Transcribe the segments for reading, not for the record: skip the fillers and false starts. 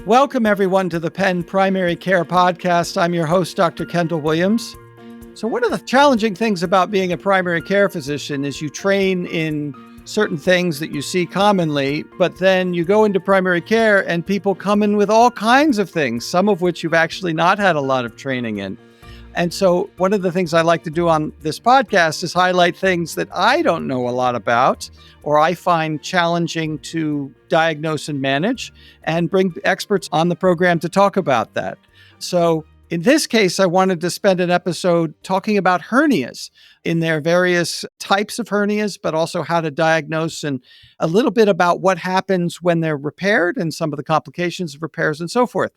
Welcome, everyone, to the Penn Primary Care Podcast. I'm your host, Dr. Kendall Williams. So one of the challenging things about being a primary care physician is you train in certain things that you see commonly, but then you go into primary care and people come in with all kinds of things, some of which you've actually not had a lot of training in. And so one of the things I like to do on this podcast is highlight things that I don't know a lot about, or I find challenging to diagnose and manage, and bring experts on the program to talk about that. So in this case, I wanted to spend an episode talking about hernias in their various types of hernias, but also how to diagnose and a little bit about what happens when they're repaired and some of the complications of repairs and so forth.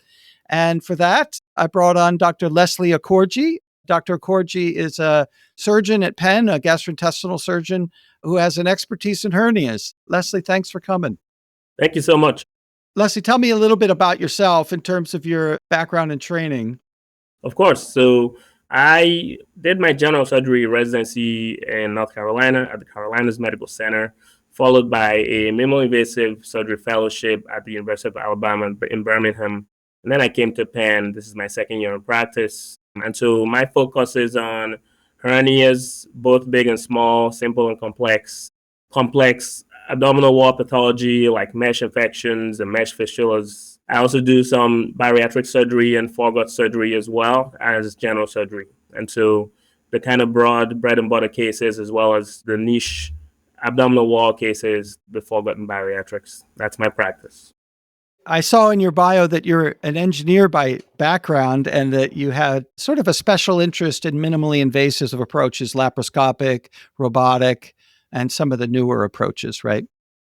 And for that, I brought on Dr. Leslie Okorji. Dr. Okorji is a surgeon at Penn, a gastrointestinal surgeon who has an expertise in hernias. Leslie, thanks for coming. Thank you so much. Leslie, tell me a little bit about yourself in terms of your background and training. Of course. So I did my general surgery residency in North Carolina at the Carolinas Medical Center, followed by a minimally invasive surgery fellowship at the University of Alabama in Birmingham. And then I came to Penn. This is my second year in practice. And so my focus is on hernias, both big and small, simple and complex abdominal wall pathology like mesh infections and mesh fistulas. I also do some bariatric surgery and foregut surgery as well as general surgery. And so the kind of broad bread and butter cases as well as the niche abdominal wall cases, the foregut and bariatrics. That's my practice. I saw in your bio that you're an engineer by background and that you had sort of a special interest in minimally invasive approaches, laparoscopic, robotic, and some of the newer approaches, right?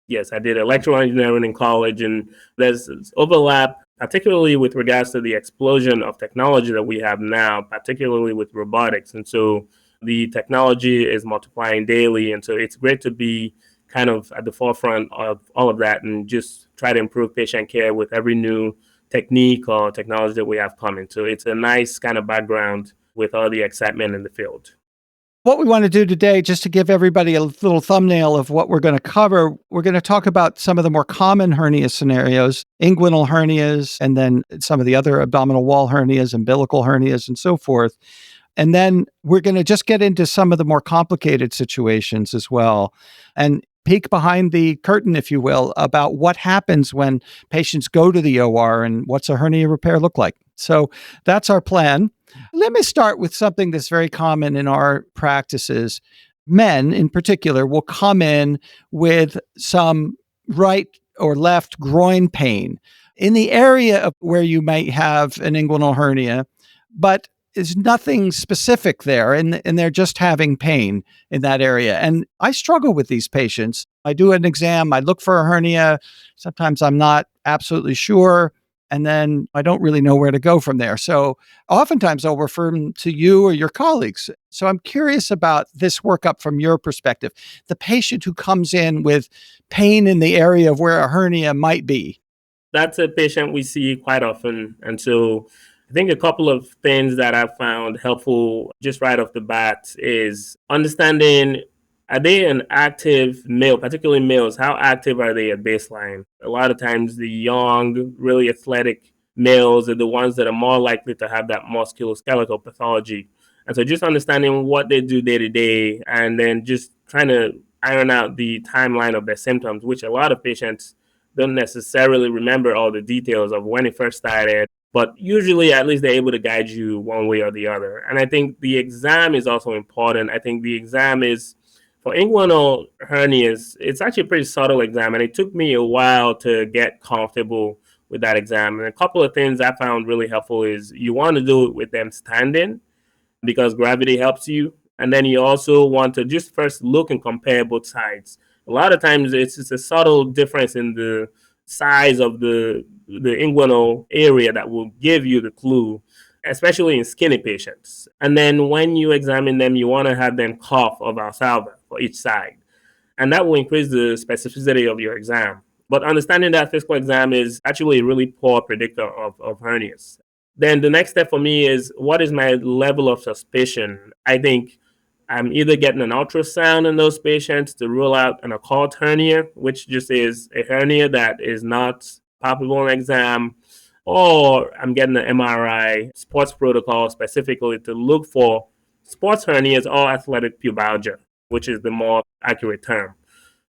Yes, I did electrical engineering in college, and there's overlap, particularly with regards to the explosion of technology that we have now, particularly with robotics. And so the technology is multiplying daily, and so it's great to be kind of at the forefront of all of that and just try to improve patient care with every new technique or technology that we have coming. So it's a nice kind of background with all the excitement in the field. What we want to do today, just to give everybody a little thumbnail of what we're going to cover, we're going to talk about some of the more common hernia scenarios, inguinal hernias, and then some of the other abdominal wall hernias, umbilical hernias, and so forth. And then we're going to just get into some of the more complicated situations as well, and peek behind the curtain, if you will, about what happens when patients go to the OR and what's a hernia repair look like. So that's our plan. Let me start with something that's very common in our practices. Men in particular will come in with some right or left groin pain in the area of where you might have an inguinal hernia, but there's nothing specific there, and they're just having pain in that area. And I struggle with these patients. I do an exam, I look for a hernia. Sometimes I'm not absolutely sure, and then I don't really know where to go from there. So oftentimes I'll refer them to you or your colleagues. So I'm curious about this workup from your perspective. The patient who comes in with pain in the area of where a hernia might be. That's a patient we see quite often. And so I think a couple of things that I've found helpful just right off the bat is understanding, are they an active male, particularly males? How active are they at baseline? A lot of times the young, really athletic males are the ones that are more likely to have that musculoskeletal pathology. And so just understanding what they do day to day and then just trying to iron out the timeline of their symptoms, which a lot of patients don't necessarily remember all the details of when it first started. But usually, at least they're able to guide you one way or the other. And I think the exam is also important. I think the exam is, for inguinal hernias, it's actually a pretty subtle exam. And it took me a while to get comfortable with that exam. And a couple of things I found really helpful is you want to do it with them standing because gravity helps you. And then you also want to just first look and compare both sides. A lot of times, it's just a subtle difference in the size of the inguinal area that will give you the clue, especially in skinny patients. And then when you examine them, you want to have them cough or Valsalva for each side. And that will increase the specificity of your exam. But understanding that physical exam is actually a really poor predictor of hernias. Then the next step for me is, what is my level of suspicion? I think I'm either getting an ultrasound in those patients to rule out an occult hernia, which just is a hernia that is not palpable exam, or I'm getting an MRI sports protocol specifically to look for sports hernias or athletic pubalgia, which is the more accurate term.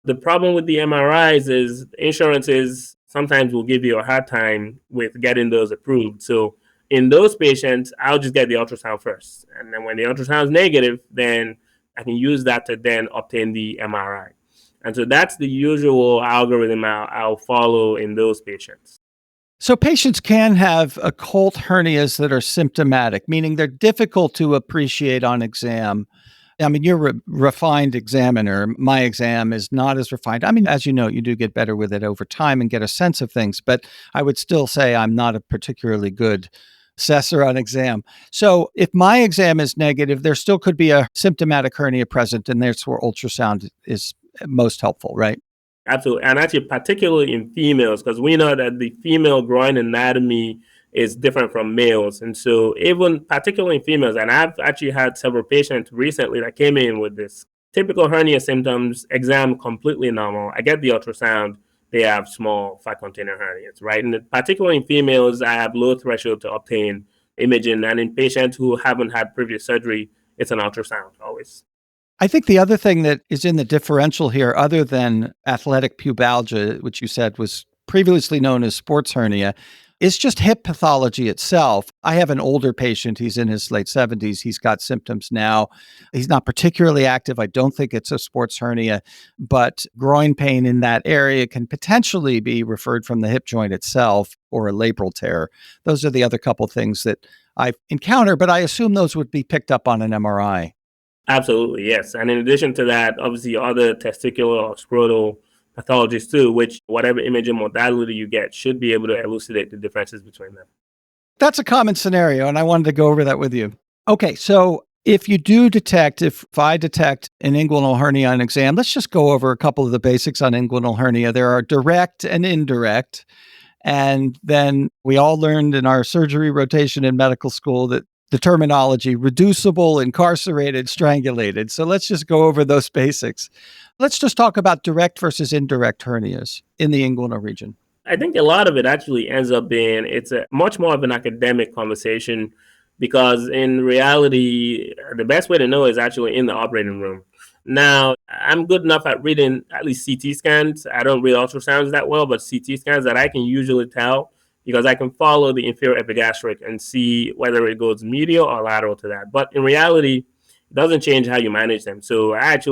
The problem with the MRIs is insurances sometimes will give you a hard time with getting those approved. So in those patients, I'll just get the ultrasound first. And then when the ultrasound is negative, then I can use that to then obtain the MRI. And so that's the usual algorithm I'll follow in those patients. So patients can have occult hernias that are symptomatic, meaning they're difficult to appreciate on exam. I mean, you're a refined examiner. My exam is not as refined. I mean, as you know, you do get better with it over time and get a sense of things, but I would still say I'm not a particularly good assessor on exam. So if my exam is negative, there still could be a symptomatic hernia present, and that's where ultrasound is most helpful, right? Absolutely. And actually, particularly in females, because we know that the female groin anatomy is different from males. And so, even particularly in females, and I've actually had several patients recently that came in with this typical hernia symptoms, exam completely normal. I get the ultrasound, they have small fat container hernias, right? And particularly in females, I have low threshold to obtain imaging. And in patients who haven't had previous surgery, it's an ultrasound always. I think the other thing that is in the differential here, other than athletic pubalgia, which you said was previously known as sports hernia, is just hip pathology itself. I have an older patient. He's in his late 70s. He's got symptoms now. He's not particularly active. I don't think it's a sports hernia, but groin pain in that area can potentially be referred from the hip joint itself or a labral tear. Those are the other couple things that I've encountered, but I assume those would be picked up on an MRI. Absolutely, yes. And in addition to that, obviously other testicular or scrotal pathologies too, which whatever imaging modality you get should be able to elucidate the differences between them. That's a common scenario, and I wanted to go over that with you. Okay, so if you do detect, if I detect an inguinal hernia on exam, let's just go over a couple of the basics on inguinal hernia. There are direct and indirect. And then we all learned in our surgery rotation in medical school that the terminology reducible, incarcerated, strangulated. So let's just go over those basics. Let's just talk about direct versus indirect hernias in the inguinal region. I think a lot of it actually ends up being it's a much more of an academic conversation because in reality, the best way to know is actually in the operating room. Now, I'm good enough at reading at least CT scans. I don't read ultrasounds that well, but CT scans that I can usually tell because I can follow the inferior epigastric and see whether it goes medial or lateral to that. But in reality, it doesn't change how you manage them. So I've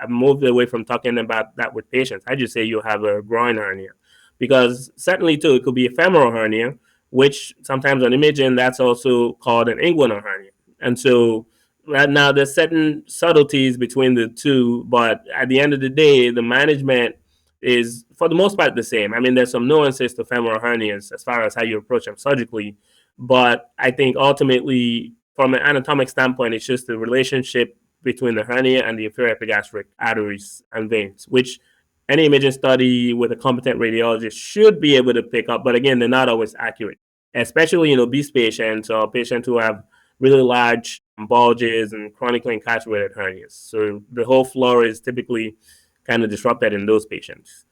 moved away from talking about that with patients. I just say you have a groin hernia because certainly too, it could be a femoral hernia, which sometimes on imaging, that's also called an inguinal hernia. And so right now there's certain subtleties between the two, but at the end of the day, the management is for the most part the same. I mean, there's some nuances to femoral hernias as far as how you approach them surgically, but I think ultimately, from an anatomic standpoint, it's just the relationship between the hernia and the inferior epigastric arteries and veins, which any imaging study with a competent radiologist should be able to pick up. But again, they're not always accurate, especially in obese patients or patients who have really large bulges and chronically incarcerated hernias. So the whole floor is typically kind of disrupted in those patients.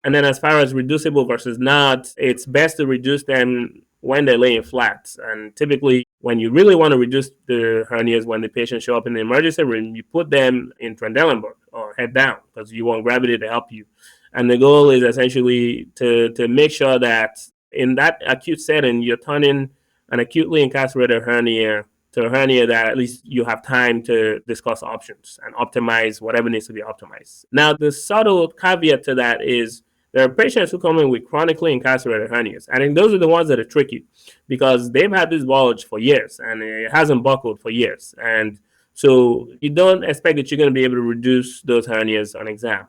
And then as far as reducible versus not, it's best to reduce them when they're laying flat. And typically, when you really want to reduce the hernias when the patients show up in the emergency room, you put them in Trendelenburg or head down because you want gravity to help you. And the goal is essentially to make sure that in that acute setting, you're turning an acutely incarcerated hernia to a hernia that at least you have time to discuss options and optimize whatever needs to be optimized. Now, the subtle caveat to that is there are patients who come in with chronically incarcerated hernias. I think those are the ones that are tricky because they've had this bulge for years and it hasn't buckled for years. And so you don't expect that you're going to be able to reduce those hernias on exam.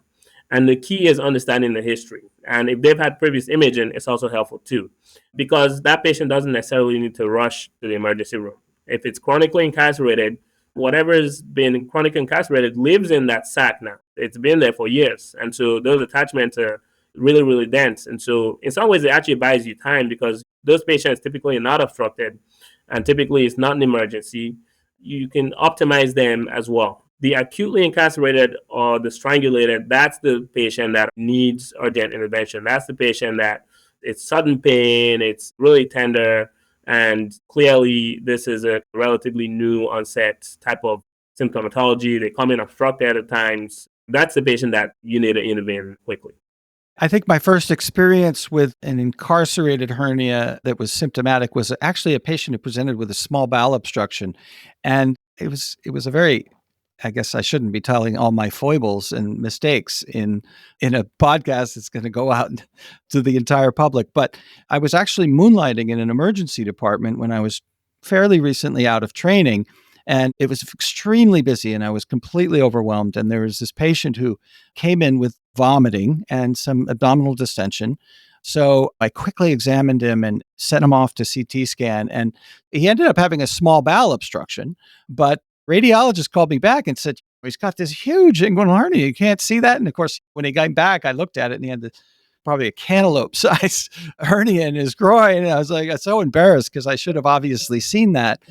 And the key is understanding the history. And if they've had previous imaging, it's also helpful too, because that patient doesn't necessarily need to rush to the emergency room. If it's chronically incarcerated, whatever has been chronically incarcerated lives in that sac now. It's been there for years. And so those attachments are really, really dense. And so in some ways, it actually buys you time because those patients typically are not obstructed and typically it's not an emergency. You can optimize them as well. The acutely incarcerated or the strangulated, that's the patient that needs urgent intervention. That's the patient that It's sudden pain, it's really tender, and clearly this is a relatively new onset type of symptomatology. They come in obstructed at times. That's the patient that you need to intervene quickly. I think my first experience with an incarcerated hernia that was symptomatic was actually a patient who presented with a small bowel obstruction. And it was a very, I guess I shouldn't be telling all my foibles and mistakes in a podcast that's going to go out to the entire public. But I was actually moonlighting in an emergency department when I was fairly recently out of training. And it was extremely busy and I was completely overwhelmed. And there was this patient who came in with vomiting and some abdominal distension. So I quickly examined him and sent him off to CT scan. And he ended up having a small bowel obstruction, but radiologist called me back and said, he's got this huge inguinal hernia. You can't see that. And of course, when he got back, I looked at it and he had probably a cantaloupe sized hernia in his groin. And I was like, I'm so embarrassed because I should have obviously seen that.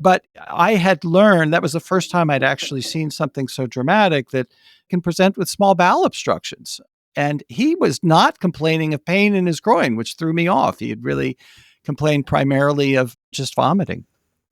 But I had learned that was the first time I'd actually seen something so dramatic that can present with small bowel obstructions. And he was not complaining of pain in his groin, which threw me off. He had really complained primarily of just vomiting.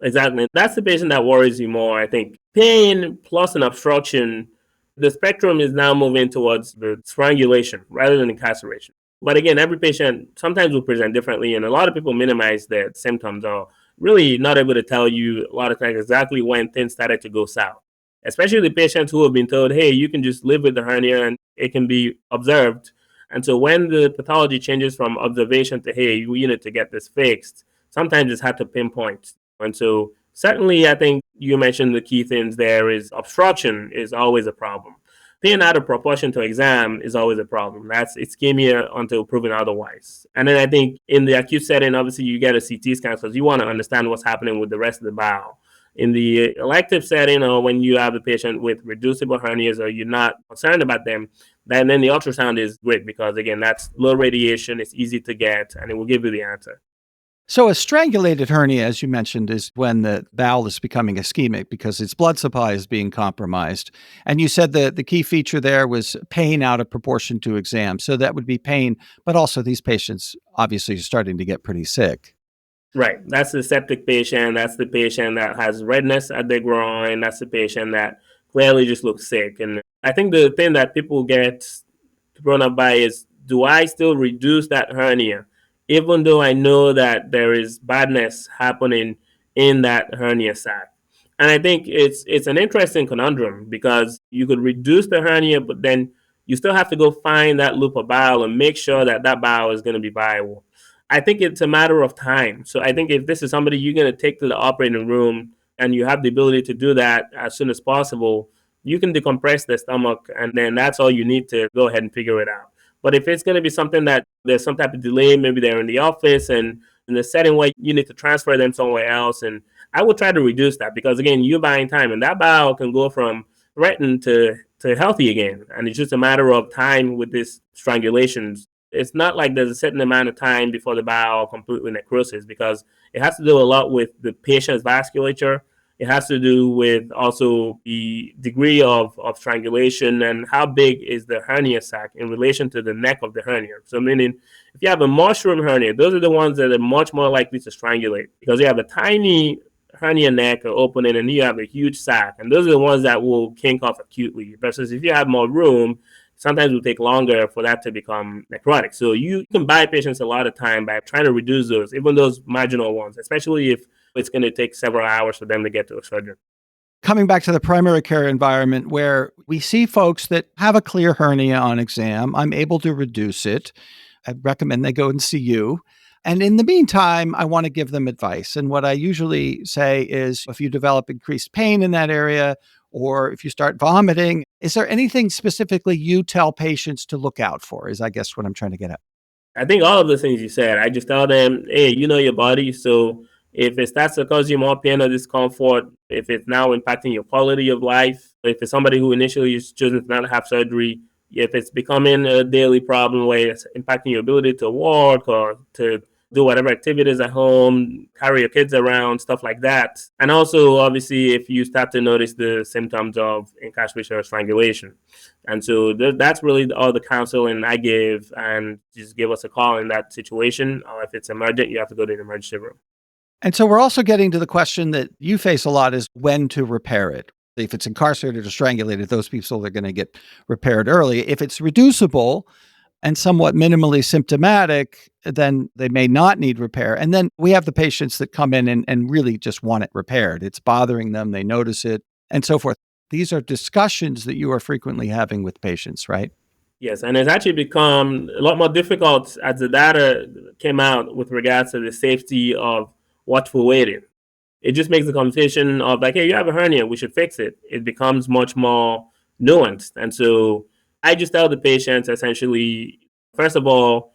Exactly. That's the patient that worries you more. I think pain plus an obstruction, the spectrum is now moving towards the strangulation rather than incarceration. But again, every patient sometimes will present differently, and a lot of people minimize their symptoms or really not able to tell you a lot of times exactly when things started to go south. Especially the patients who have been told, hey, you can just live with the hernia and it can be observed. And so when the pathology changes from observation to, hey, you need to get this fixed, sometimes it's hard to pinpoint. And so certainly I think you mentioned the key things there is obstruction is always a problem. Pain out of proportion to exam is always a problem. That's ischemia until proven otherwise. And then I think in the acute setting, obviously you get a CT scan because you want to understand what's happening with the rest of the bowel. In the elective setting or when you have a patient with reducible hernias or you're not concerned about them, then the ultrasound is great because, again, that's low radiation, it's easy to get, and it will give you the answer. So a strangulated hernia, as you mentioned, is when the bowel is becoming ischemic because its blood supply is being compromised. And you said the key feature there was pain out of proportion to exam. So that would be pain, but also these patients obviously are starting to get pretty sick. Right. That's the septic patient. That's the patient that has redness at the groin. That's the patient that clearly just looks sick. And I think the thing that people get thrown up by is, do I still reduce that hernia, even though I know that there is badness happening in that hernia sac? And I think it's an interesting conundrum because you could reduce the hernia, but then you still have to go find that loop of bowel and make sure that that bowel is going to be viable. I think it's a matter of time. So I think if this is somebody you're going to take to the operating room and you have the ability to do that as soon as possible, you can decompress the stomach and then that's all you need to go ahead and figure it out. But if it's going to be something that there's some type of delay, maybe they're in the office and in the setting where you need to transfer them somewhere else, and I would try to reduce that because, again, you're buying time and that bowel can go from threatened to healthy again. And it's just a matter of time with these strangulations. It's not like there's a certain amount of time before the bowel completely necroses because it has to do a lot with the patient's vasculature. It has to do with also the degree of strangulation and how big is the hernia sac in relation to the neck of the hernia. So meaning if you have a mushroom hernia, those are the ones that are much more likely to strangulate because you have a tiny hernia neck or opening and you have a huge sac. And those are the ones that will kink off acutely versus if you have more room, sometimes it will take longer for that to become necrotic. So you can buy patients a lot of time by trying to reduce those, even those marginal ones, especially if it's going to take several hours for them to get to a surgeon. Coming back to the primary care environment where we see folks that have a clear hernia on exam, I'm able to reduce it. I recommend they go and see you. And in the meantime, I want to give them advice. And what I usually say is if you develop increased pain in that area, or if you start vomiting, is there anything specifically you tell patients to look out for? Is I guess what I'm trying to get at. I think all of the things you said, I just tell them, hey, you know your body. So if it starts to cause you more pain or discomfort, if it's now impacting your quality of life, if it's somebody who initially is choosing to not have surgery, if it's becoming a daily problem where it's impacting your ability to walk or to do whatever activities at home, carry your kids around, stuff like that. And also, obviously, if you start to notice the symptoms of incarceration or strangulation. And so that's really all the counseling I give. And just give us a call in that situation. Or if it's emergent, you have to go to the emergency room. And so we're also getting to the question that you face a lot is when to repair it. If it's incarcerated or strangulated, those people are going to get repaired early. If it's reducible and somewhat minimally symptomatic, then they may not need repair. And then we have the patients that come in and really just want it repaired. It's bothering them, they notice it, and so forth. These are discussions that you are frequently having with patients, right? Yes, and it's actually become a lot more difficult as the data came out with regards to the safety of watchful waiting. It just makes the conversation of like, hey, you have a hernia, we should fix it. It becomes much more nuanced. And so I just tell the patients essentially, first of all,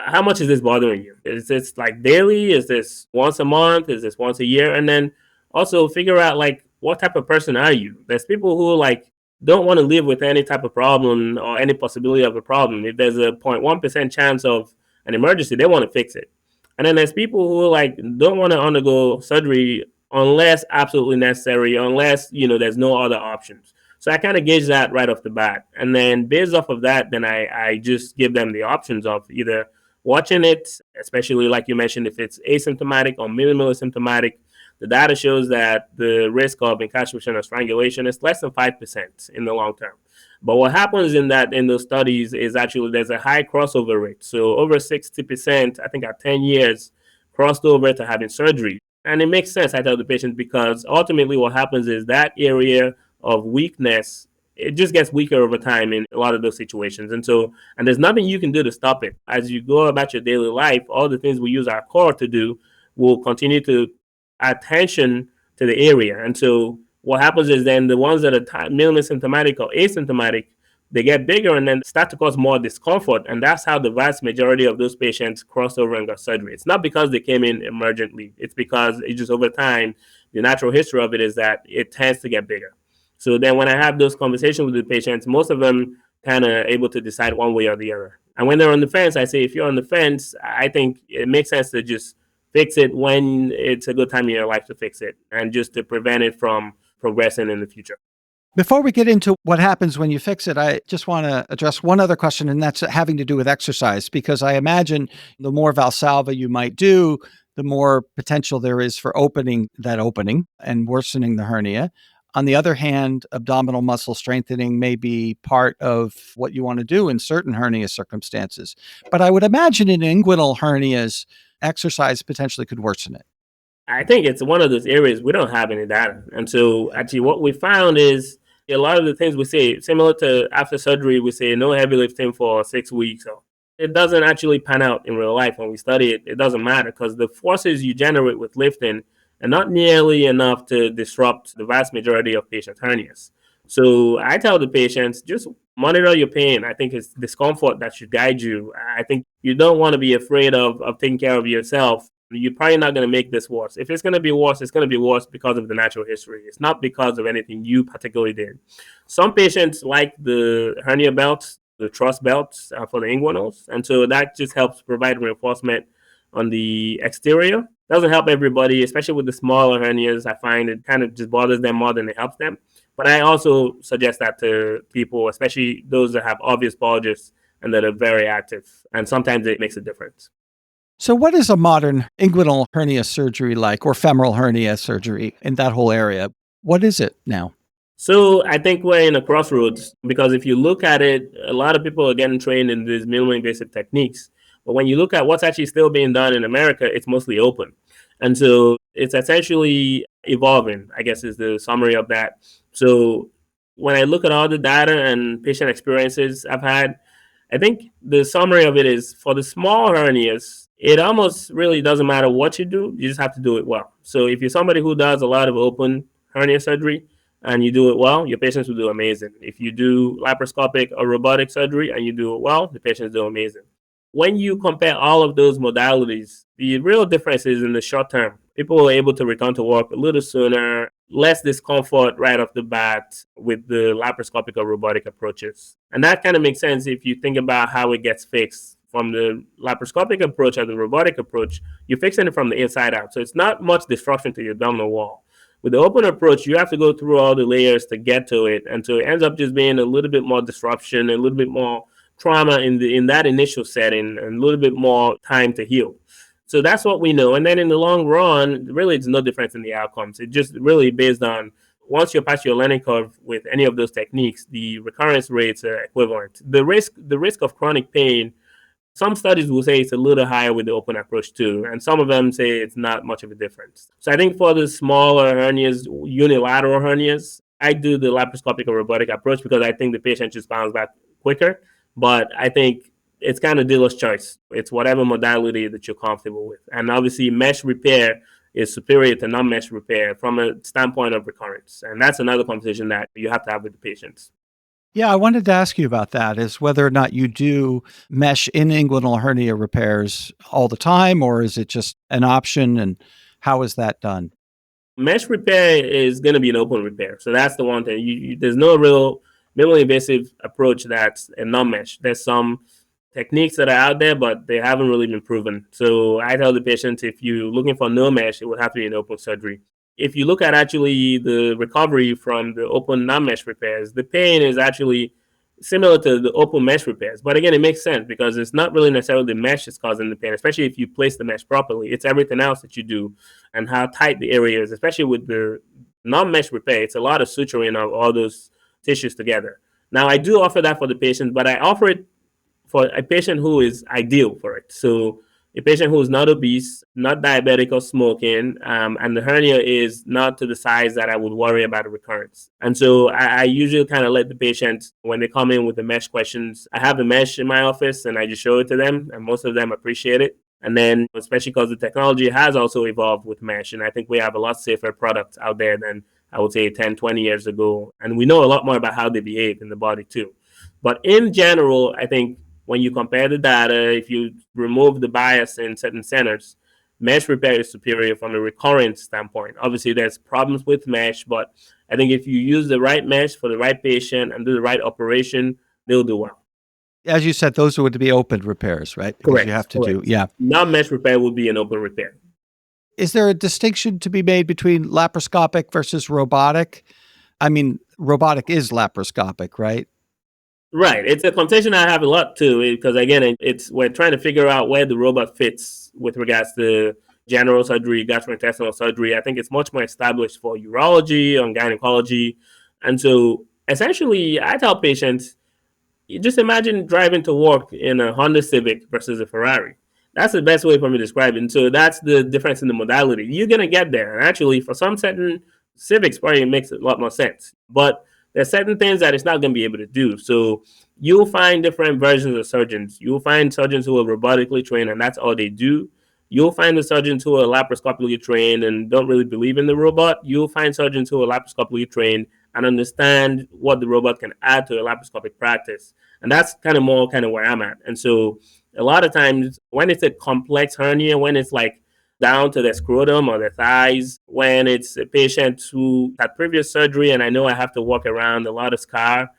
how much is this bothering you? Is this like daily? Is this once a month? Is this once a year? And then also figure out like what type of person are you? There's people who like don't want to live with any type of problem or any possibility of a problem. If there's a 0.1% chance of an emergency, they want to fix it. And then there's people who like don't want to undergo surgery unless absolutely necessary, unless there's no other options. So I kind of gauge that right off the bat, and then based off of that, then I just give them the options of either watching it, especially like you mentioned, if it's asymptomatic or minimally symptomatic. The data shows that the risk of incarceration or strangulation is less than 5% in the long term. But what happens in those studies is actually there's a high crossover rate. So over 60%, I think at 10 years, crossed over to having surgery. And it makes sense, I tell the patients, because ultimately what happens is that area of weakness, it just gets weaker over time in a lot of those situations. And there's nothing you can do to stop it. As you go about your daily life, all the things we use our core to do will continue to add tension to the area. And so what happens is then the ones that are minimally symptomatic or asymptomatic, they get bigger and then start to cause more discomfort. And that's how the vast majority of those patients crossed over and got surgery. It's not because they came in emergently. It's because it just over time, the natural history of it is that it tends to get bigger. So then when I have those conversations with the patients, most of them kind of able to decide one way or the other. And when they're on the fence, I say, if you're on the fence, I think it makes sense to just fix it when it's a good time in your life to fix it and just to prevent it from progressing in the future. Before we get into what happens when you fix it, I just want to address one other question, and that's having to do with exercise, because I imagine the more Valsalva you might do, the more potential there is for opening that opening and worsening the hernia. On the other hand, abdominal muscle strengthening may be part of what you want to do in certain hernia circumstances. But I would imagine in inguinal hernias, exercise potentially could worsen it. I think it's one of those areas we don't have any data. And so actually what we found is a lot of the things we say, similar to after surgery, we say no heavy lifting for 6 weeks. So it doesn't actually pan out in real life. When we study it, it doesn't matter because the forces you generate with lifting are not nearly enough to disrupt the vast majority of patients' hernias. So I tell the patients, just monitor your pain. I think it's discomfort that should guide you. I think you don't want to be afraid of taking care of yourself. You're probably not going to make this worse. If it's going to be worse, it's going to be worse because of the natural history. It's not because of anything you particularly did. Some patients like the hernia belts, the truss belts for the inguinals. And so that just helps provide reinforcement on the exterior. Doesn't help everybody, especially with the smaller hernias. I find it kind of just bothers them more than it helps them. But I also suggest that to people, especially those that have obvious bulges and that are very active. And sometimes it makes a difference. So what is a modern inguinal hernia surgery like, or femoral hernia surgery in that whole area? What is it now? So I think we're in a crossroads because if you look at it, a lot of people are getting trained in these minimally invasive techniques. But when you look at what's actually still being done in America, it's mostly open. And so it's essentially evolving, I guess is the summary of that. So when I look at all the data and patient experiences I've had, I think the summary of it is for the small hernias, it almost really doesn't matter what you do. You just have to do it well. So if you're somebody who does a lot of open hernia surgery and you do it well, your patients will do amazing. If you do laparoscopic or robotic surgery and you do it well, the patients do amazing. When you compare all of those modalities, the real difference is in the short term. People are able to return to work a little sooner, less discomfort right off the bat with the laparoscopic or robotic approaches. And that kind of makes sense if you think about how it gets fixed. From the laparoscopic approach or the robotic approach, you're fixing it from the inside out. So it's not much disruption to the abdominal wall. With the open approach, you have to go through all the layers to get to it. And so it ends up just being a little bit more disruption, a little bit more trauma in that initial setting, and a little bit more time to heal. So that's what we know. And then in the long run, really, it's no difference in the outcomes. It just really based on once you pass your learning curve with any of those techniques, the recurrence rates are equivalent. The risk of chronic pain, some studies will say it's a little higher with the open approach too, and some of them say it's not much of a difference. So I think for the smaller hernias, unilateral hernias, I do the laparoscopic or robotic approach because I think the patient just bounce back quicker. But I think it's kind of dealer's choice. It's whatever modality that you're comfortable with. And obviously, mesh repair is superior to non-mesh repair from a standpoint of recurrence. And that's another conversation that you have to have with the patients. Yeah, I wanted to ask you about that, is whether or not you do mesh in inguinal hernia repairs all the time, or is it just an option, and how is that done? Mesh repair is going to be an open repair. So that's the one thing. There's no real minimally invasive approach that's a non-mesh. There's some techniques that are out there, but they haven't really been proven. So I tell the patient, if you're looking for no mesh, it would have to be an open surgery. If you look at actually the recovery from the open non-mesh repairs, the pain is actually similar to the open mesh repairs. But again, it makes sense because it's not really necessarily the mesh that's causing the pain, especially if you place the mesh properly. It's everything else that you do and how tight the area is, especially with the non-mesh repair. It's a lot of suturing of all those tissues together. Now, I do offer that for the patient, but I offer it for a patient who is ideal for it. So a patient who is not obese, not diabetic or smoking, and the hernia is not to the size that I would worry about a recurrence. And so I usually kind of let the patient, when they come in with the mesh questions, I have a mesh in my office and I just show it to them, and most of them appreciate it. And then, especially because the technology has also evolved with mesh, and I think we have a lot safer products out there than I would say 10, 20 years ago. And we know a lot more about how they behave in the body too. But in general, I think when you compare the data, if you remove the bias in certain centers, mesh repair is superior from a recurrence standpoint. Obviously, there's problems with mesh, but I think if you use the right mesh for the right patient and do the right operation, they'll do well. As you said, those would be open repairs, right? Because Correct. you have to do, yeah. Non-mesh repair would be an open repair. Is there a distinction to be made between laparoscopic versus robotic? I mean, robotic is laparoscopic, right? Right. It's a conversation I have a lot too, because again, we're trying to figure out where the robot fits with regards to general surgery, gastrointestinal surgery. I think it's much more established for urology and gynecology. And so essentially, I tell patients, you just imagine driving to work in a Honda Civic versus a Ferrari. That's the best way for me to describe it. And so that's the difference in the modality. You're going to get there. And actually, for some certain Civics, probably makes a lot more sense. But there's certain things that it's not going to be able to do. So you'll find different versions of surgeons. You'll find surgeons who are robotically trained, and that's all they do. You'll find the surgeons who are laparoscopically trained and don't really believe in the robot. You'll find surgeons who are laparoscopically trained and understand what the robot can add to a laparoscopic practice. And that's kind of where I'm at. And so a lot of times when it's a complex hernia, when it's like down to the scrotum or the thighs, when it's a patient who had previous surgery and I know I have to walk around a lot of scar,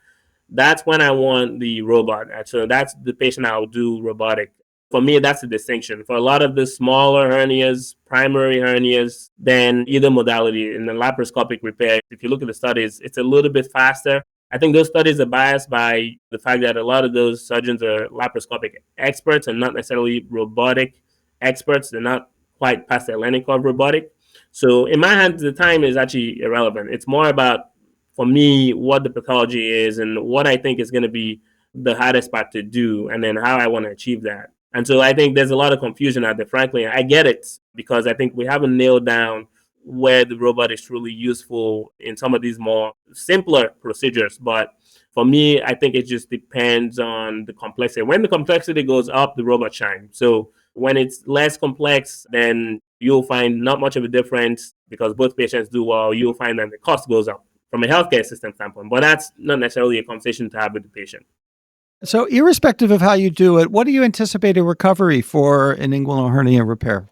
that's when I want the robot. So that's the patient I'll do robotic. For me, that's the distinction. For a lot of the smaller hernias, primary hernias, then either modality. In the laparoscopic repair, if you look at the studies, it's a little bit faster. I think those studies are biased by the fact that a lot of those surgeons are laparoscopic experts and not necessarily robotic experts. They're not quite past the learning curve robotic. So in my hands, the time is actually irrelevant. It's more about, for me, what the pathology is and what I think is going to be the hardest part to do and then how I want to achieve that. And so I think there's a lot of confusion out there, frankly. I get it because I think we haven't nailed down where the robot is truly useful in some of these more simpler procedures. But for me, I think it just depends on the complexity. When the complexity goes up, the robot shines. So when it's less complex, then you'll find not much of a difference because both patients do well. You'll find that the cost goes up from a healthcare system standpoint. But that's not necessarily a conversation to have with the patient. So irrespective of how you do it, what do you anticipate a recovery for an inguinal hernia repair?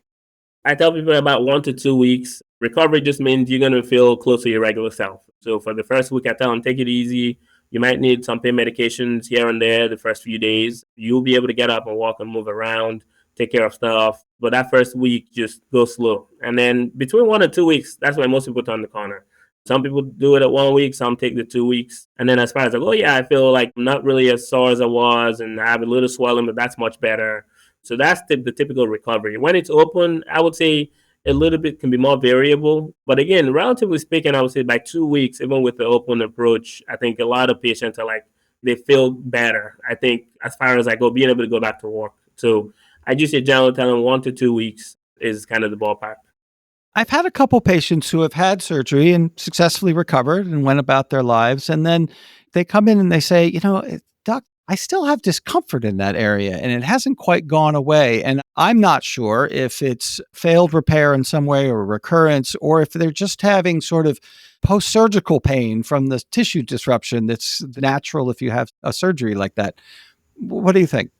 I tell people about 1 to 2 weeks. Recovery just means you're going to feel close to your regular self. So for the first week, I tell them take it easy, You might need some pain medications here and there the first few days. You'll be able to get up and walk and move around, take care of stuff. But that first week, just go slow. And then between 1 or 2 weeks, that's when most people turn the corner. Some people do it at 1 week, some take the 2 weeks. And then as far as like, oh yeah, I feel like I'm not really as sore as I was and I have a little swelling, but that's much better. So that's the typical recovery. When it's open, I would say a little bit can be more variable. But again, relatively speaking, I would say by 2 weeks, even with the open approach, I think a lot of patients are like, they feel better. I think as far as like being able to go back to work. So I just say generally tell them 1 to 2 weeks is kind of the ballpark. I've had a couple patients who have had surgery and successfully recovered and went about their lives. And then they come in and they say, doc, I still have discomfort in that area and it hasn't quite gone away. And I'm not sure if it's failed repair in some way or recurrence, or if they're just having sort of post-surgical pain from the tissue disruption that's natural if you have a surgery like that. What do you think?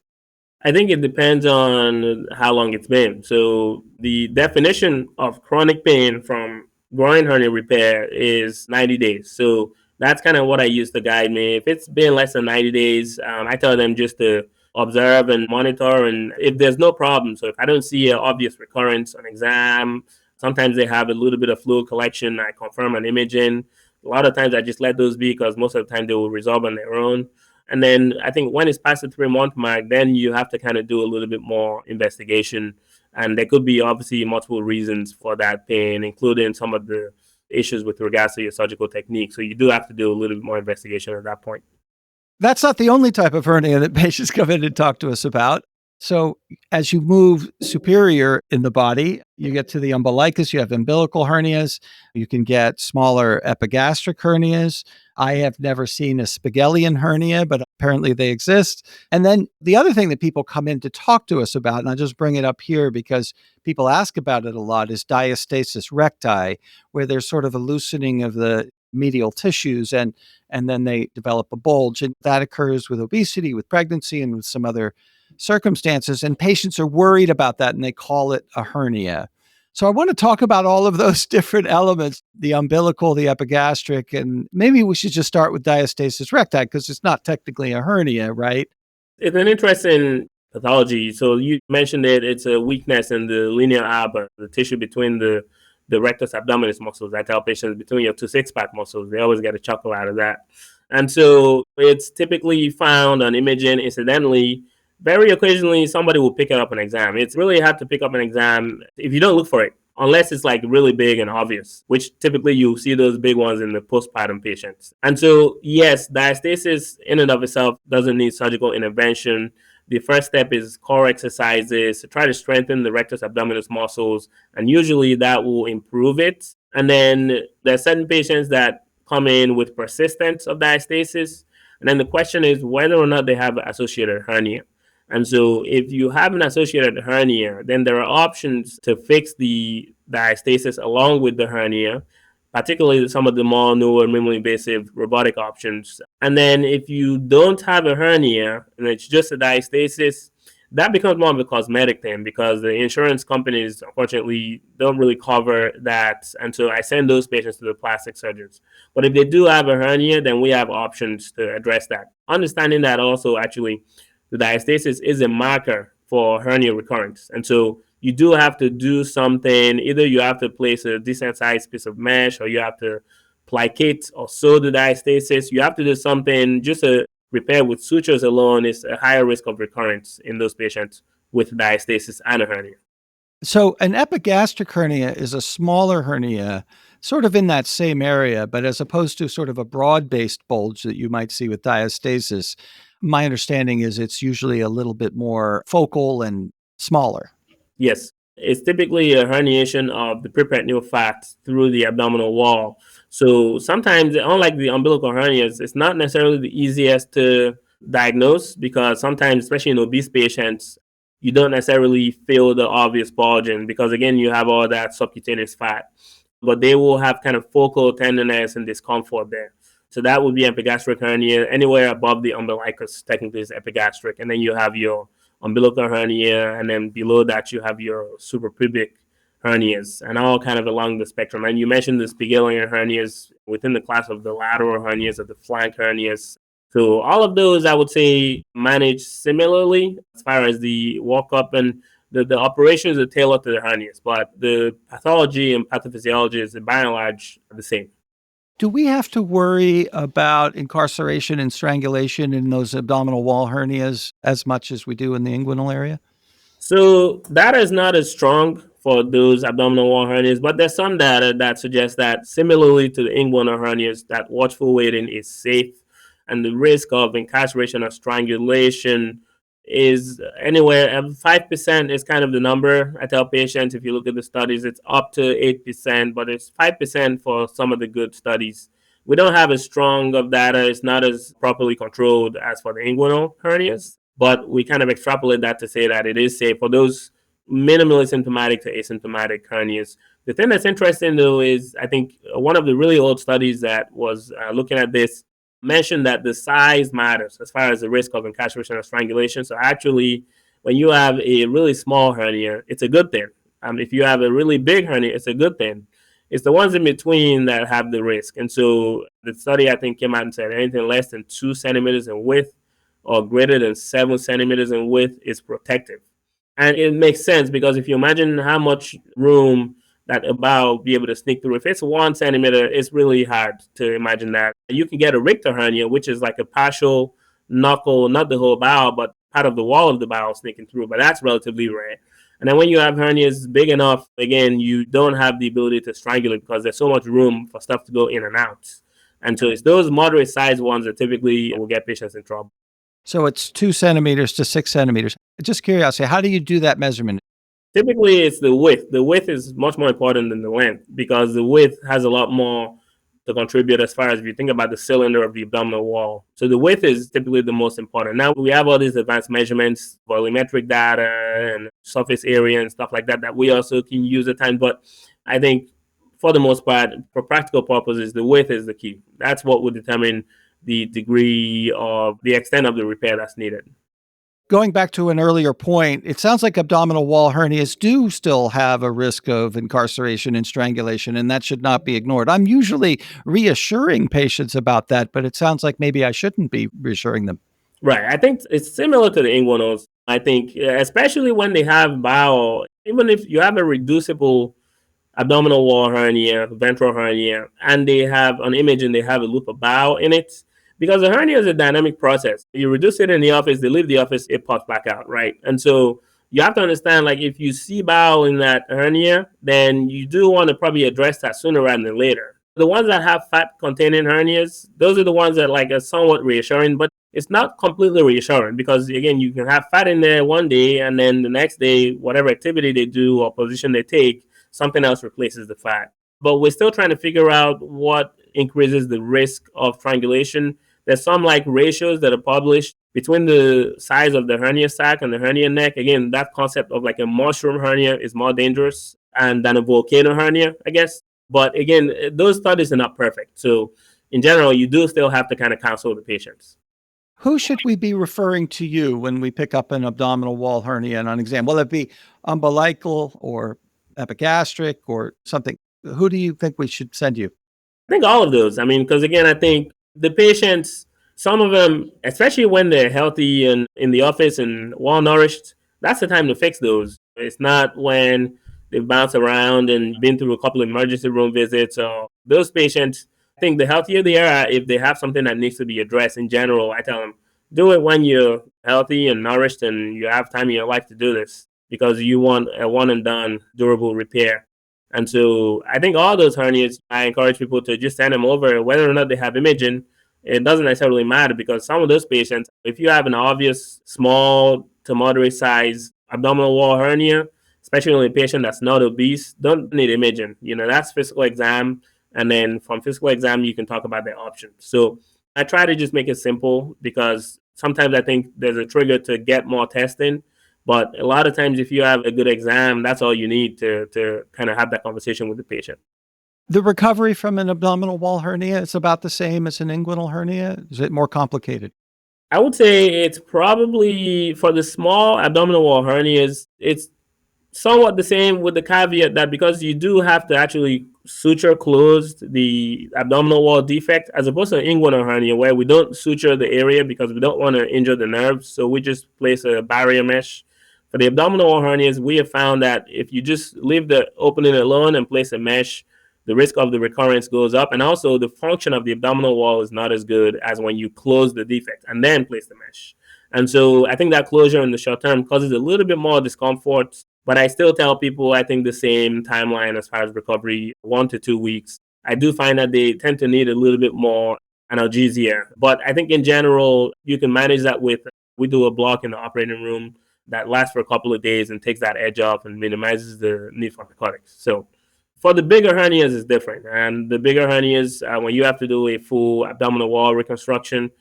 I think it depends on how long it's been. So the definition of chronic pain from groin hernia repair is 90 days. So that's kind of what I use to guide me. If it's been less than 90 days, I tell them just to observe and monitor. And if there's no problem, so if I don't see an obvious recurrence on exam, sometimes they have a little bit of fluid collection, I confirm an imaging. A lot of times I just let those be because most of the time they will resolve on their own. And then I think when it's past the 3 month mark, then you have to kind of do a little bit more investigation. And there could be obviously multiple reasons for that pain, including some of the issues with regards to your surgical technique. So you do have to do a little bit more investigation at that point. That's not the only type of hernia that patients come in and talk to us about. So as you move superior in the body, you get to the umbilicus, you have umbilical hernias, you can get smaller epigastric hernias. I have never seen a Spigelian hernia, but apparently they exist. And then the other thing that people come in to talk to us about, and I'll just bring it up here because people ask about it a lot, is diastasis recti, where there's sort of a loosening of the medial tissues and then they develop a bulge. And that occurs with obesity, with pregnancy, and with some other circumstances. And patients are worried about that and they call it a hernia. So I want to talk about all of those different elements, the umbilical, the epigastric, and maybe we should just start with diastasis recti because it's not technically a hernia, right? It's an interesting pathology. So you mentioned it, it's a weakness in the linea alba, the tissue between the rectus abdominis muscles. I tell patients between your two six-pack muscles, they always get a chuckle out of that. And so it's typically found on imaging incidentally. Very occasionally, somebody will pick it up an exam. It's really hard to pick up an exam if you don't look for it, unless it's like really big and obvious, which typically you see those big ones in the postpartum patients. And so, yes, diastasis in and of itself doesn't need surgical intervention. The first step is core exercises to try to strengthen the rectus abdominis muscles, and usually that will improve it. And then there are certain patients that come in with persistence of diastasis, and then the question is whether or not they have an associated hernia. And so if you have an associated hernia, then there are options to fix the diastasis along with the hernia, particularly some of the more newer minimally invasive robotic options. And then if you don't have a hernia and it's just a diastasis, that becomes more of a cosmetic thing because the insurance companies, unfortunately, don't really cover that. And so I send those patients to the plastic surgeons. But if they do have a hernia, then we have options to address that. Understanding that also, actually, the diastasis is a marker for hernia recurrence. And so you do have to do something. Either you have to place a decent sized piece of mesh or you have to plicate or sew the diastasis. You have to do something. Just a repair with sutures alone is a higher risk of recurrence in those patients with diastasis and a hernia. So an epigastric hernia is a smaller hernia, sort of in that same area, but as opposed to sort of a broad-based bulge that you might see with diastasis, my understanding is it's usually a little bit more focal and smaller. Yes. It's typically a herniation of the preperitoneal fat through the abdominal wall. So sometimes, unlike the umbilical hernias, it's not necessarily the easiest to diagnose because sometimes, especially in obese patients, you don't necessarily feel the obvious bulging because, again, you have all that subcutaneous fat. But they will have kind of focal tenderness and discomfort there. So that would be epigastric hernia. Anywhere above the umbilicus technically is epigastric. And then you have your umbilical hernia, and then below that you have your suprapubic hernias, and all kind of along the spectrum. And you mentioned the Spigelian hernias within the class of the lateral hernias or the flank hernias. So all of those, I would say, manage similarly as far as the walk-up, and the operations are tailored to the hernias, but the pathology and pathophysiology is by and large the same. Do we have to worry about incarceration and strangulation in those abdominal wall hernias as much as we do in the inguinal area? So data is not as strong for those abdominal wall hernias, but there's some data that suggests that similarly to the inguinal hernias, that watchful waiting is safe, and the risk of incarceration or strangulation is anywhere 5% is kind of the number. I tell patients, if you look at the studies, it's up to 8%, but it's 5% for some of the good studies. We don't have as strong of data. It's not as properly controlled as for the inguinal hernias, but we kind of extrapolate that to say that it is safe for those minimally symptomatic to asymptomatic hernias. The thing that's interesting, though, is I think one of the really old studies that was looking at this mentioned that the size matters as far as the risk of incarceration or strangulation. So actually, when you have a really small hernia, it's a good thing. If you have a really big hernia, it's a good thing. It's the ones in between that have the risk. And so the study, I think, came out and said anything less than 2 centimeters in width or greater than 7 centimeters in width is protective. And it makes sense because if you imagine how much room that a bowel will be able to sneak through, if it's 1 centimeter, it's really hard to imagine that. You can get a Richter hernia, which is like a partial knuckle, not the whole bowel, but part of the wall of the bowel sneaking through, but that's relatively rare. And then when you have hernias big enough, again, you don't have the ability to strangulate because there's so much room for stuff to go in and out. And so it's those moderate sized ones that typically will get patients in trouble. So it's 2 centimeters to 6 centimeters. Just curiosity, how do you do that measurement? Typically, it's the width. The width is much more important than the length because the width has a lot more to contribute as far as if you think about the cylinder of the abdominal wall. So the width is typically the most important. Now we have all these advanced measurements, volumetric data and surface area and stuff like that that we also can use at times. But I think for the most part, for practical purposes, the width is the key. That's what will determine the degree of the extent of the repair that's needed. Going back to an earlier point, it sounds like abdominal wall hernias do still have a risk of incarceration and strangulation, and that should not be ignored. I'm usually reassuring patients about that, but it sounds like maybe I shouldn't be reassuring them. Right. I think it's similar to the inguinals. I think, especially when they have bowel, even if you have a reducible abdominal wall hernia, ventral hernia, and they have an image and they have a loop of bowel in it. Because the hernia is a dynamic process. You reduce it in the office, they leave the office, it pops back out, right? And so you have to understand, like, if you see bowel in that hernia, then you do want to probably address that sooner rather than later. The ones that have fat containing hernias, those are the ones that like are somewhat reassuring, but it's not completely reassuring because again, you can have fat in there one day and then the next day, whatever activity they do or position they take, something else replaces the fat. But we're still trying to figure out what increases the risk of strangulation. There's some like ratios that are published between the size of the hernia sac and the hernia neck. Again, that concept of like a mushroom hernia is more dangerous and than a volcano hernia, I guess. But again, those studies are not perfect. So in general, you do still have to kind of counsel the patients. Who should we be referring to you when we pick up an abdominal wall hernia on exam? Will it be umbilical or epigastric or something? Who do you think we should send you? I think all of those. I mean, because again, I think the patients, some of them, especially when they're healthy and in the office and well nourished, that's the time to fix those. It's not when they've bounced around and been through a couple of emergency room visits. Or those patients, I think the healthier they are, if they have something that needs to be addressed in general, I tell them, do it when you're healthy and nourished and you have time in your life to do this because you want a one and done durable repair. And so I think all those hernias, I encourage people to just send them over, whether or not they have imaging. It doesn't necessarily matter because some of those patients, if you have an obvious small to moderate size abdominal wall hernia, especially in a patient that's not obese, don't need imaging. You know, that's physical exam. And then from physical exam, you can talk about their options. So I try to just make it simple because sometimes I think there's a trigger to get more testing. But a lot of times, if you have a good exam, that's all you need to kind of have that conversation with the patient. The recovery from an abdominal wall hernia is about the same as an inguinal hernia. Is it more complicated? I would say it's probably for the small abdominal wall hernias, it's Somewhat the same with the caveat that because you do have to actually suture close the abdominal wall defect as opposed to an inguinal hernia where we don't suture the area because we don't want to injure the nerves. So we just place a barrier mesh. For the abdominal wall hernias, we have found that if you just leave the opening alone and place a mesh, the risk of the recurrence goes up. And also the function of the abdominal wall is not as good as when you close the defect and then place the mesh. And so I think that closure in the short term causes a little bit more discomfort, but I still tell people I think the same timeline as far as recovery, 1 to 2 weeks. I do find that they tend to need a little bit more analgesia. But I think in general, you can manage that with, we do a block in the operating room that lasts for a couple of days and takes that edge off and minimizes the need for narcotics. So for the bigger hernias, it's different. And the bigger hernias, when you have to do a full abdominal wall reconstruction,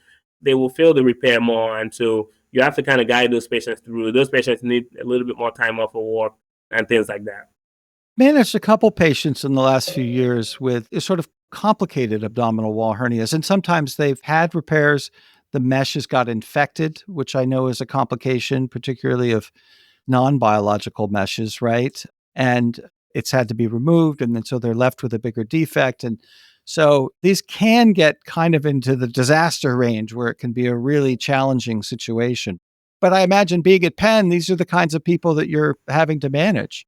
they will feel the repair more. And so you have to kind of guide those patients through. Those patients need a little bit more time off of work and things like that. Managed a couple patients in the last few years with sort of complicated abdominal wall hernias, and sometimes they've had repairs. The meshes got infected, which I know is a complication, particularly of non-biological meshes, right? And it's had to be removed, and then so they're left with a bigger defect. And so these can get kind of into the disaster range where it can be a really challenging situation. But I imagine being at Penn, these are the kinds of people that you're having to manage.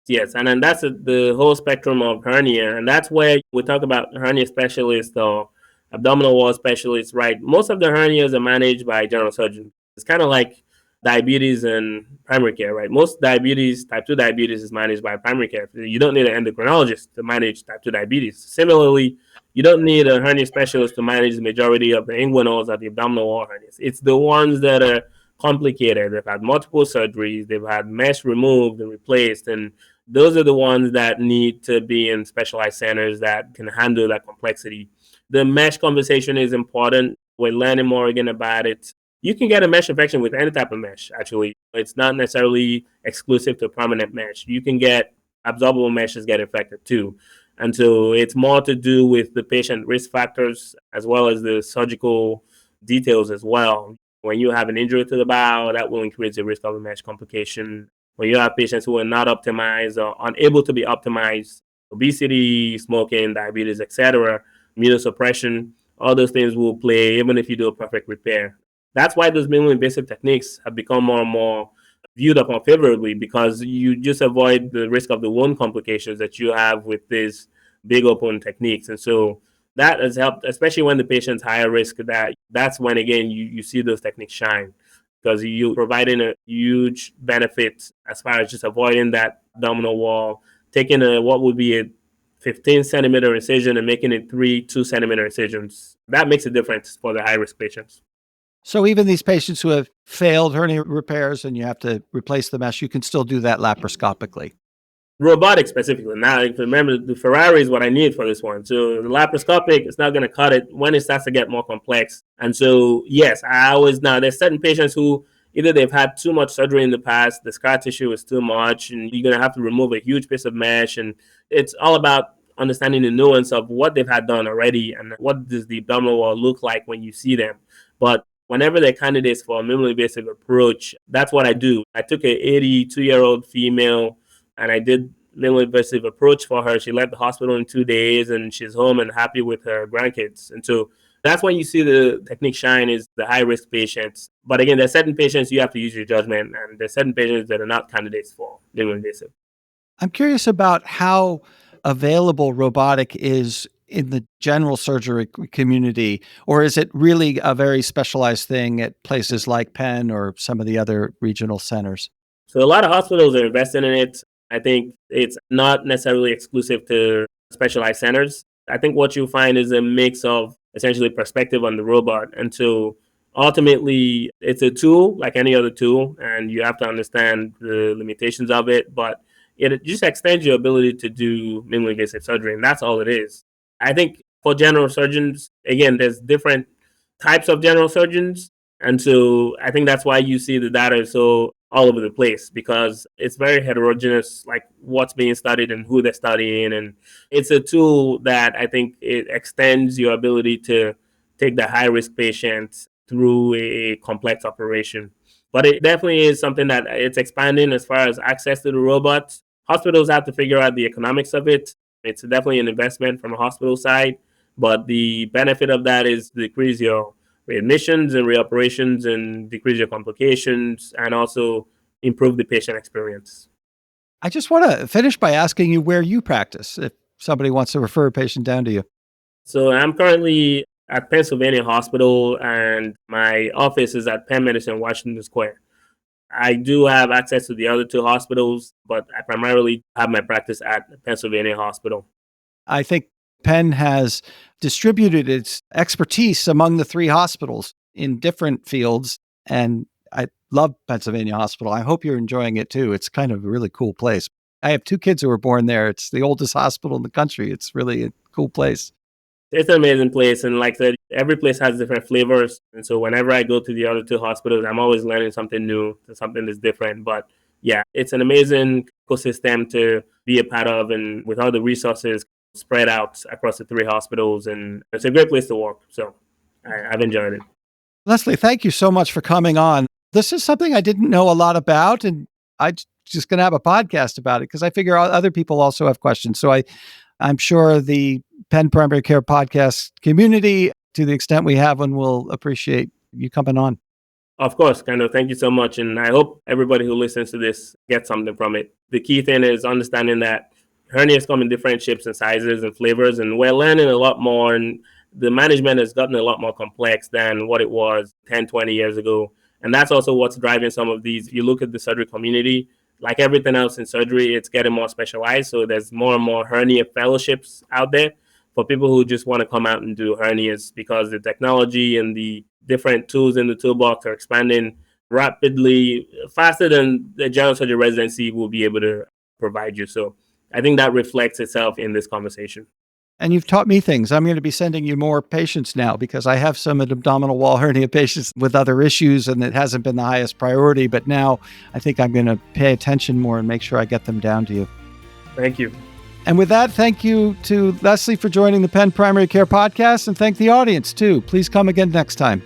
Yes, and then that's the whole spectrum of hernia, and that's where we talk about hernia specialists or abdominal wall specialists, right? Most of the hernias are managed by general surgeons. It's kind of like diabetes and primary care, right? Most diabetes, type 2 diabetes, is managed by primary care. You don't need an endocrinologist to manage type 2 diabetes. Similarly, you don't need a hernia specialist to manage the majority of the inguinals or the abdominal wall hernias. It's the ones that are complicated. They've had multiple surgeries, they've had mesh removed and replaced, and those are the ones that need to be in specialized centers that can handle that complexity. The mesh conversation is important. We're learning more again about it. You can get a mesh infection with any type of mesh, actually. It's not necessarily exclusive to permanent mesh. You can get absorbable meshes get infected too. And so it's more to do with the patient risk factors as well as the surgical details as well. When you have an injury to the bowel, that will increase the risk of a mesh complication. When you have patients who are not optimized or unable to be optimized, obesity, smoking, diabetes, etc., immunosuppression, all those things will play even if you do a perfect repair. That's why those minimally invasive techniques have become more and more viewed upon favorably because you just avoid the risk of the wound complications that you have with these big open techniques. And so that has helped, especially when the patient's higher risk, that's when again you see those techniques shine because you're providing a huge benefit as far as just avoiding that abdominal wall, taking what would be a 15 centimeter incision and making it 2 centimeter incisions. That makes a difference for the high risk patients. So even these patients who have failed hernia repairs and you have to replace the mesh, you can still do that laparoscopically. Robotic specifically. Now, remember, the Ferrari is what I need for this one. So the laparoscopic is not going to cut it when it starts to get more complex. And so, yes, now there's certain patients who either they've had too much surgery in the past, the scar tissue is too much, and you're going to have to remove a huge piece of mesh. And it's all about understanding the nuance of what they've had done already and what does the abdominal wall look like when you see them. But whenever they're candidates for a minimally invasive approach, that's what I do. I took an 82-year-old female and I did minimally invasive approach for her. She left the hospital in 2 days and she's home and happy with her grandkids. And so that's when you see the technique shine is the high risk patients. But again, there's certain patients you have to use your judgment, and there's certain patients that are not candidates for minimally invasive. I'm curious about how available robotic is in the general surgery community, or is it really a very specialized thing at places like Penn or some of the other regional centers? So a lot of hospitals are investing in it. I think it's not necessarily exclusive to specialized centers. I think what you find is a mix of essentially perspective on the robot. And so ultimately, it's a tool like any other tool, and you have to understand the limitations of it. But it just extends your ability to do minimally invasive surgery, and that's all it is. I think for general surgeons, again, there's different types of general surgeons. And so I think that's why you see the data is so all over the place because it's very heterogeneous, like what's being studied and who they're studying. And it's a tool that I think it extends your ability to take the high risk patient through a complex operation. But it definitely is something that it's expanding as far as access to the robots. Hospitals have to figure out the economics of it. It's definitely an investment from a hospital side, but the benefit of that is decrease your readmissions and reoperations and decrease your complications and also improve the patient experience. I just want to finish by asking you where you practice if somebody wants to refer a patient down to you. So I'm currently at Pennsylvania Hospital, and my office is at Penn Medicine, Washington Square. I do have access to the other two hospitals, but I primarily have my practice at Pennsylvania Hospital. I think Penn has distributed its expertise among the three hospitals in different fields, and I love Pennsylvania Hospital. I hope you're enjoying it too. It's kind of a really cool place. I have two kids who were born there. It's the oldest hospital in the country. It's really a cool place. It's an amazing place. And like I said, every place has different flavors. And so whenever I go to the other two hospitals, I'm always learning something new, something that's different. But yeah, it's an amazing ecosystem to be a part of. And with all the resources spread out across the three hospitals, and it's a great place to work. So I've enjoyed it. Leslie, thank you so much for coming on. This is something I didn't know a lot about, and I'm just going to have a podcast about it because I figure other people also have questions. So I'm sure the Penn Primary Care podcast community, to the extent we have one, will appreciate you coming on. Of course, thank you so much. And I hope everybody who listens to this gets something from it. The key thing is understanding that hernias come in different shapes and sizes and flavors, and we're learning a lot more. And the management has gotten a lot more complex than what it was 10, 20 years ago. And that's also what's driving some of these. If you look at the surgery community, like everything else in surgery, it's getting more specialized. So there's more and more hernia fellowships out there for people who just want to come out and do hernias, because the technology and the different tools in the toolbox are expanding rapidly, faster than the general surgery residency will be able to provide you. So I think that reflects itself in this conversation. And you've taught me things. I'm going to be sending you more patients now because I have some abdominal wall hernia patients with other issues, and it hasn't been the highest priority. But now I think I'm going to pay attention more and make sure I get them down to you. Thank you. And with that, thank you to Leslie for joining the Penn Primary Care podcast, and thank the audience too. Please come again next time.